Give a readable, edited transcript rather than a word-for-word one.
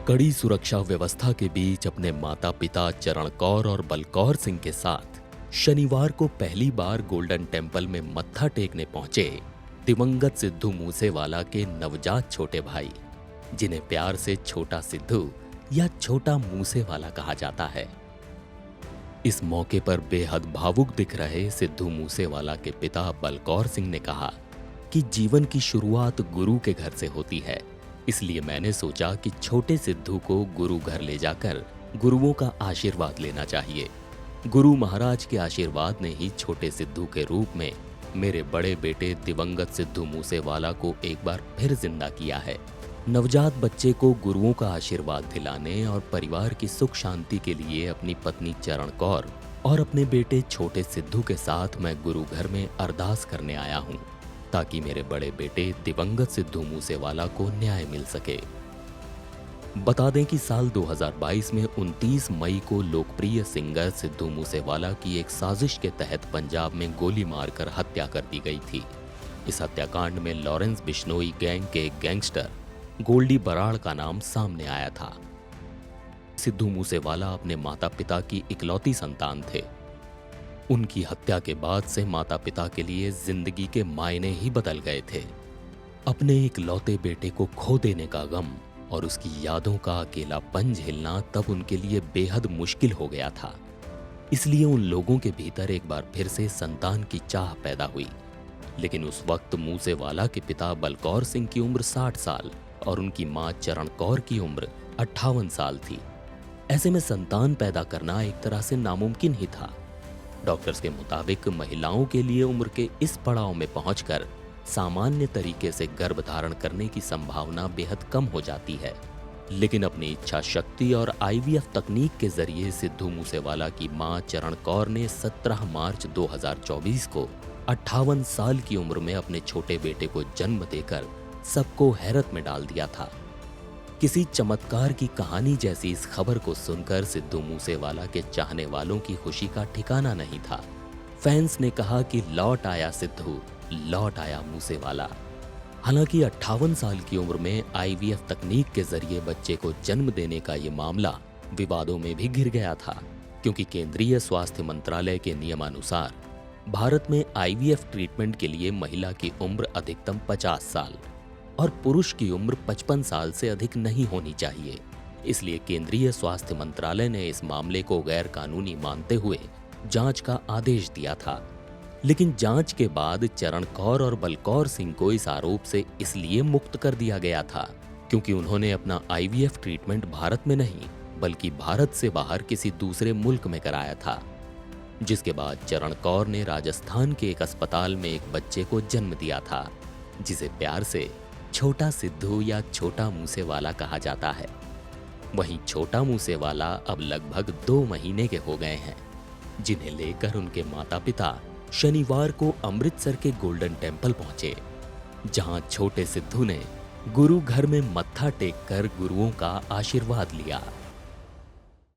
कड़ी सुरक्षा व्यवस्था के बीच अपने माता पिता चरण कौर और बलकौर सिंह के साथ शनिवार को पहली बार गोल्डन टेम्पल में मत्था टेकने पहुंचे दिवंगत सिद्धू मूसेवाला के नवजात छोटे भाई, जिन्हें प्यार से छोटा सिद्धू या छोटा मूसेवाला कहा जाता है। इस मौके पर बेहद भावुक दिख रहे सिद्धू मूसेवाला के पिता बलकौर सिंह ने कहा कि जीवन की शुरुआत गुरु के घर से होती है, इसलिए मैंने सोचा कि छोटे सिद्धू को गुरु घर ले जाकर गुरुओं का आशीर्वाद लेना चाहिए। गुरु महाराज के आशीर्वाद ने ही छोटे सिद्धू के रूप में मेरे बड़े बेटे दिवंगत सिद्धू मूसेवाला को एक बार फिर जिंदा किया है। नवजात बच्चे को गुरुओं का आशीर्वाद दिलाने और परिवार की सुख शांति के लिए अपनी पत्नी चरण कौर और अपने बेटे छोटे सिद्धू के साथ मैं गुरु घर में अरदास करने आया हूँ, ताकि मेरे बड़े बेटे दिवंगत सिद्धू मूसेवाला को न्याय मिल सके। बता दें कि साल 2022 में 29 मई को लोकप्रिय सिंगर सिद्धू मूसेवाला की एक साजिश के तहत पंजाब में गोली मारकर हत्या कर दी गई थी। इस हत्याकांड में लॉरेंस बिश्नोई गैंग के एक गैंगस्टर गोल्डी बराड़ का नाम सामने आया था। सिद्धू मूसेवाला अपने माता पिता की इकलौती संतान थे। उनकी हत्या के बाद से माता पिता के लिए जिंदगी के मायने ही बदल गए थे। अपने इकलौते बेटे को खो देने का गम और उसकी यादों का अकेलापन झेलना तब उनके लिए बेहद मुश्किल हो गया था। इसलिए उन लोगों के भीतर एक बार फिर से संतान की चाह पैदा हुई। लेकिन उस वक्त मूसेवाला के पिता बलकौर सिंह की उम्र 60 साल और उनकी मां चरण कौर की उम्र 58 साल थी। ऐसे में संतान पैदा करना एक तरह से नामुमकिन ही था। डॉक्टर्स के मुताबिक महिलाओं के लिए उम्र के इस पड़ाव में पहुंचकर सामान्य तरीके से गर्भधारण करने की संभावना बेहद कम हो जाती है। लेकिन अपनी इच्छा शक्ति और आईवीएफ तकनीक के जरिए सिद्धू मूसेवाला की मां चरण कौर ने 17 मार्च 2024 को 58 साल की उम्र में अपने छोटे बेटे को जन्म देकर सबको हैरत में डाल दिया था। किसी चमत्कार की कहानी जैसी इस खबर को सुनकर सिद्धू मूसेवाला के चाहने वालों की खुशी का ठिकाना नहीं था। फैंस ने कहा कि लौट आया सिद्धू, लौट आया मूसेवाला। हालांकि 58 साल की उम्र में आईवीएफ तकनीक के जरिए बच्चे को जन्म देने का ये मामला विवादों में भी घिर गया था, क्योंकि केंद्रीय स्वास्थ्य मंत्रालय के नियमानुसार भारत में आईवीएफ ट्रीटमेंट के लिए महिला की उम्र अधिकतम 50 साल और पुरुष की उम्र 55 साल से अधिक नहीं होनी चाहिए। इसलिए केंद्रीय स्वास्थ्य मंत्रालय ने इस मामले को गैर कानूनी मानते हुए जांच का आदेश दिया था। लेकिन जांच के बाद चरण कौर और बलकौर सिंह को इस आरोप से इसलिए मुक्त कर दिया गया था क्योंकि उन्होंने अपना आईवीएफ ट्रीटमेंट भारत में नहीं बल्कि भारत से बाहर किसी दूसरे मुल्क में कराया था। जिसके बाद चरण कौर ने राजस्थान के एक अस्पताल में एक बच्चे को जन्म दिया था, जिसे प्यार से छोटा सिद्धू या छोटा मूसेवाला कहा जाता है। वहीं छोटा मूसेवाला अब लगभग 2 महीने के हो गए हैं, जिन्हें लेकर उनके माता पिता शनिवार को अमृतसर के गोल्डन टेम्पल पहुंचे, जहां छोटे सिद्धू ने गुरु घर में मत्था टेककर गुरुओं का आशीर्वाद लिया।